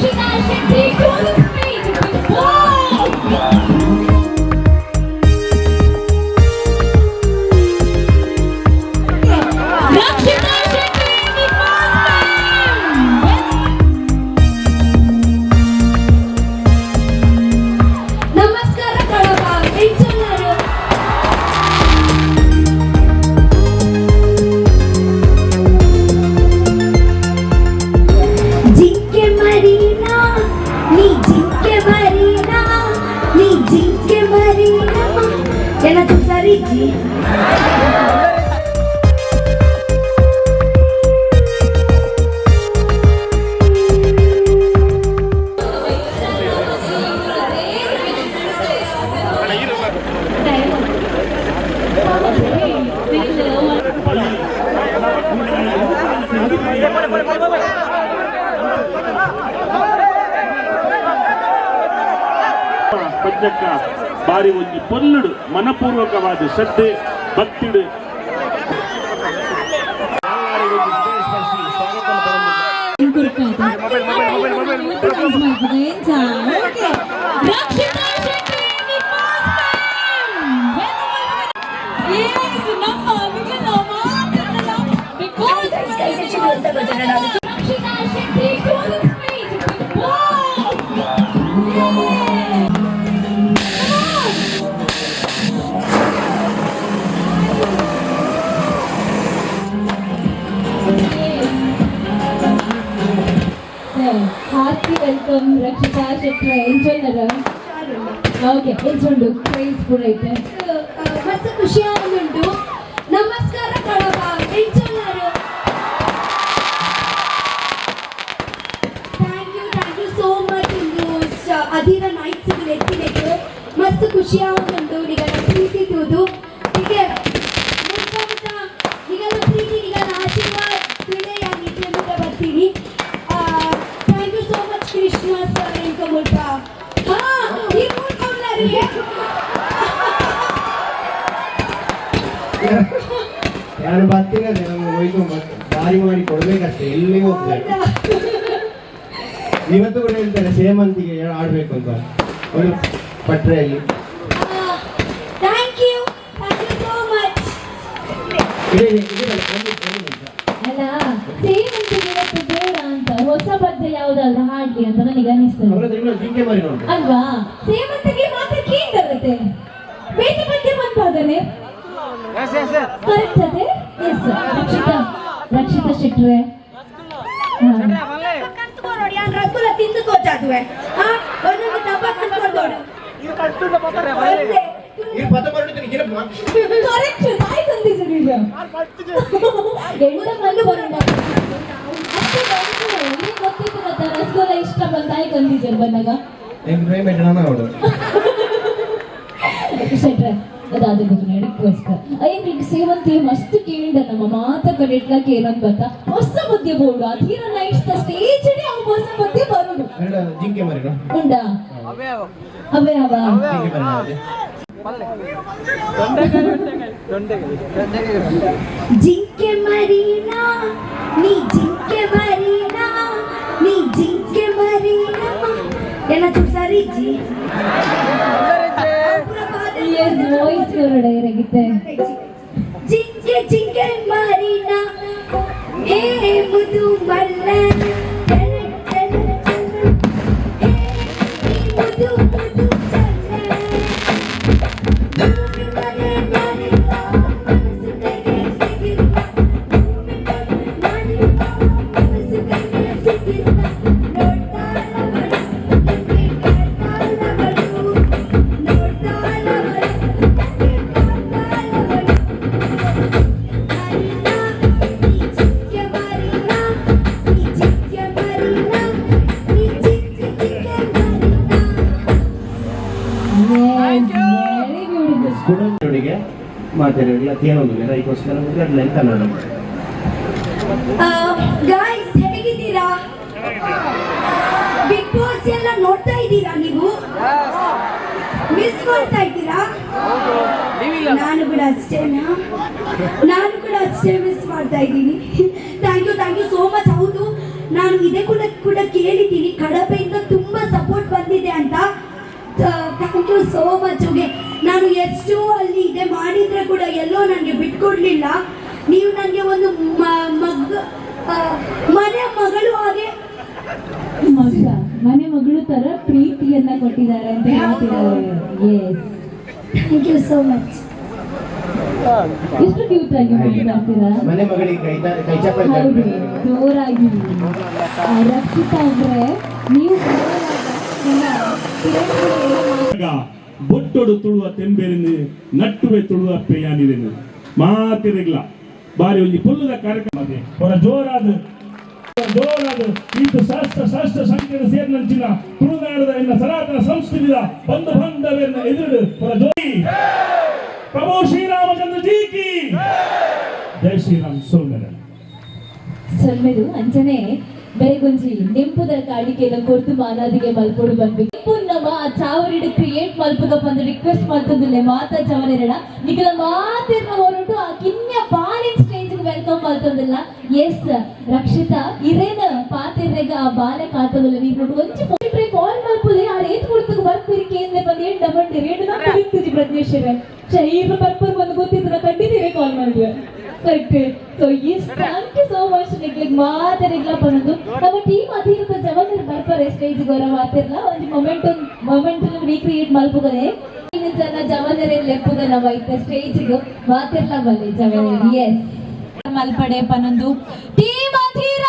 Rakshita Shetty to the stage with wow! Rakshita Shetty with ನಮಸ್ಕಾರ ಕಳಪ ಎಂಚಲ್ಲರು ಜಿಂಕೆ ಮರೀನಾ ನೀ ಜಿಂಕೆ ಮರೀನಾ ನೀ ಜಿಂಕೆ ಮರೀನಾ ಏನಾದ್ರು ಸರಿ ಜಿ ಪದ್ಯಕ್ಕ ಬಾರಿ ಒಂದು ಪೊಲ್ಲುಡು ಮನಪೂರ್ವಕವಾದ ಶ್ರದ್ಧೆ ಭಕ್ತಿಡು Hearty welcome Rakshita Shetty enjoyara okay enjoyundo praise purayte ಮಸ್ತ್ ಖುಷಿ ಆಗುಂಟು ನಮಸ್ಕಾರ ಕಳಪ ಎಂಜಾಯರು ಥ್ಯಾಂಕ್ ಯು ಸೋ ಮಚ್ ಇಂದು ಅದಿರ ನೈಟ್ಸ್ ಲೆಕ್ಕಿನೆಗೆ ಮಸ್ತ್ ಖುಷಿ ಆಗುಂಟು ನಿಗಲ ಪ್ರೀತಿ ತೂದು ಹೀಗೆ ಮುಖ ನಿಗಲ ಪ್ರೀತಿ ನಿಗಲ ಆಶೀರ್ವಾದ ತುಳೆ ಯಾನಿಗೆ ಮುಖ ಬರ್ತೀನಿ Krishna sir inko multa ha ee multa ullari ಯಾರು ಬರ್ತೀರಾ ನಮಗೆ ಹೋಯ್ತು ದಾರಿ ಮಾಡಿ ಕೊಡ್ಬೇಕಷ್ಟೇ ಎಲ್ಲಿ ಹೋಗ್ಬೇಕು ಇವತ್ತು ಕೂಡ ಹೇಳ್ತಾರೆ ಸೇಮಂತಿಗೆ ಆಡ್ಬೇಕು ಅಂತ ಒಂದು ಪಟ್ರೆಯಲ್ಲಿ ಥ್ಯಾಂಕ್ ಯು ಸೋ ಮಚ್ ಅಲ್ಲ ಸೇಮಂತಿಗೆ ಇವತ್ತು ಬೇಡ ಅಂತ ಹೊಸ ಪದ್ಯ ಯಾವ್ದಾದ್ರು ಹಾಡ್ಲಿ ಅಂತ ನನಗೆ ಅನಿಸ್ತದೆ ಅಲ್ವಾ ಸೇಮಂತಿಗೆ ಮಾತ್ರ ಕೇಂದ್ರತೆ ಬೇರೆ ಪದ್ಯ ಬಂತಾಗನೆ ಕರೆಕ್ಟ್ ಅದೇ ಎಸ್ ರಕ್ಷಿತಾ ಶೆಟ್ರೆ ರಸಗುಲ್ಲ ತಿಂದು ತೋಚಾದುವೆ ಒಂದೊಂದು ಡಬ್ಬ ತಂದ್ಕೊಡ್ದೋಡು ಕರೆಕ್ಟ್ ತಾಯಿ ತಂದಿದ್ದೀರಿ ಈಗ ಎಂಟ ಮಂದಿ ಬರೋಣ ಗೊತ್ತಿತ್ತು ಗೊತ್ತಾ ರಸಗುಲ್ಲ ಇಷ್ಟ ಬಂದ ತಾಯಿ ತಂದಿದ್ದೀರಿ ಬಂದಾಗ ಶೆಟ್ರೆ ಅದಾದ ರಿಕ್ವೆಸ್ಟ್ ಐನ್ ಸೇವಂತಿ ಮಸ್ತ್ ಕೇಳಿದ ನಮ್ಮ ಮಾತ ಕಡೆಟ್ಲಕ್ಕೆ ಏನಂತ ಗೊತ್ತಾ ಹೊಸ ಮಧ್ಯ ಬೋರ್ಡು ಅಧೀರ ನೈಟ್ಸ್ ಸ್ಟೇಜ್ ಅವು ಹೊಸ ಮಧ್ಯ ಬರೋದು ಉಂಡಾ ಅವೇ ಅವ ಜಿಂಕೆ ಮರೀನಾ ನೀ ಜಿಂಕೆ ಮರೀನಾ ನೀ ಜಿಂಕೆ ಮರೀನಾ ಏನಾದ್ರು ಸರಿ ಜಿ ವಾಯ್ಸ್ ಹೊರಡಾಗಿತ್ತೆ ಜಿಂಕೆ ಜಿಂಕೆ ಮರೀನಾ ಏ ಮುದು ಮಲ್ಲ ಮುದು ಮುದು ಗೈಸ್ ಹೇಗಿದ್ದೀರಾ ಬಿಗ್ ಬಾಸ್ ಎಲ್ಲ ನೋಡ್ತಾ ಇದ್ದೀರಾ ನೀವು ಮಿಸ್ ಮಾಡ್ತಾ ಇದ್ದೀರಾ ನಾನು ಕೂಡ ಅಷ್ಟೇ ಮಿಸ್ ಮಾಡ್ತಾ ಇದ್ದೀನಿ ಥ್ಯಾಂಕ್ ಯು ಸೋ ಮಚ್ ಹೌದು ನಾನು ಇದೇ ಕೂಡ ಕೇಳಿದ್ದೀನಿ ಕಡಪೆ ಹೌದಾ ಮನೆ ಮಗಳು ತರ ಪ್ರೀತಿಯನ್ನ ಕೊಟ್ಟಿದ್ದಾರೆ ಅಂತ ಹೇಳ್ತಿದ್ದಾರೆ. Yes, thank you so much. ಎಷ್ಟು ಕ್ಯೂಟ್ ಆಗಿ ಮಾತಾಡ್ತೀರಾ. ಮನೆ ಮಗಳಿಗೆ ಕೈ ಚಪ್ಪಲಿ ಹೌದು, ಜೋರಾಗಿ. ರಕ್ಷಿತಾ ಅಂದ್ರೆ ನೀವು ಬೊಟ್ಟೊಡು ತುಳುವ ತೆಂಬೇರಿನ ನಟ್ಟುವೆ ತುಳುವ ಪೇಯಾನಿರೇನು ಮಾತಿರಗಿಲ್ಲ ಬಾರಿ ಒಂದು ಪೊಲ್ಲದ ಕಾರ್ಯಕ್ರಮ ಹೊರ ಜೋರಾದ ಈತ ಶಾಸ್ತ್ರ ಸಂಖ್ಯೆಯ ಸೇರಿನಂಚಿನ ತುಳುನಾಡದ ಎನ್ನ ಸನಾತನ ಸಂಸ್ಕೃತಿಯ ಬಂಧು ಬಾಂಧವ್ಯನ ಎದುರು ಹೊರ ಜೋರಿ ಪ್ರಭು ಶ್ರೀರಾಮಚಂದ್ರ ಜಿ ಕಿ ಜೈ ಶ್ರೀರಾಮ್ ಸೋದರ ಸೊಲ್ಮೆದು ಅಂಚನೆ ಬೆರೆಗೊಂಜಿ ನೆಂಪುದ ಕಾಡಿಕೆಲ್ಲ ಕೊರ್ತು ಮಾನಾದಿಗೆ ಮಲ್ಪೊಡು ಬಂದ್ಬೇಕು ನಮ್ಮ ಆ ಚಾವರಿಡು ಕ್ರಿಯೇಟ್ ಮಲ್ಪುಗ ಬಂದು ರಿಕ್ವೆಸ್ಟ್ ಮಾಡ್ತಂದಿಲ್ಲ ಮಾತಾ ಚವನೆರಡ ನಿಗಲ ಮಾತಿರ್ನ ಹೊರಟು ಆ ಕಿನ್ಯ ಬಾಲಿನ ಸ್ಟೇಜ್ ವೆಲ್ಕಮ್ ಮಾಡ್ತಂದಿಲ್ಲ. ಎಸ್ ರಕ್ಷಿತಾ ಇರೇನ ಪಾತಿರ್ರೆಗ ಆ ಬಾಲೆ ಕಾತದಲ್ಲ ನೀವು ಒಂಚಿ ಕಾಲ್ ಮಲ್ಪುಲೆ ಆ ರೇತ್ ಕೊಡ್ತಗ ಬರ್ತೀರಿ ಕೇಂದ್ರ ಬಂದು ಏನ್ ಡಬಂಡಿ ರೇಟ್ ನಾ ಬಿಡ್ತೀರಿ ಪ್ರಜ್ಞೇಶ್ವರ ಶೈರ ಪರ್ಪರ್ ಬಂದು ಗೊತ್ತಿದ್ರೆ ಖಂಡಿತ ಕಾಲ್ ಮಾಡಿದ್ವಿ. Correct. So yes thank you so much ನಿಗ್ಲಿಗ್ ಮಾತಾಡಿಗ್ಲ ಬಂದು ನಮ್ಮ ಟೀಮ್ ಅಧೀನದ ಜವಾನರು ಬರ್ತಾರೆ ಸ್ಟೇಜ್ ಗೌರವ ಮಾತಿರ್ಲ ಒಂದು ಮೊಮೆಂಟ್ ರೀಕ್ರಿಯೇಟ್ ಮಲ್ಪುಗನೆ ಜನ ಜವಾನರೇ ಲೆಪ್ಪುಗ ನಾವು ಐತೆ ಸ್ಟೇಜ್ಗೆ ಮಾತಿರ್ಲ ಬಲ್ಲೆ ಜವಾನರು. S ಮಲ್ಪಡೆ ಪನ್ನೊಂದು team Adhira.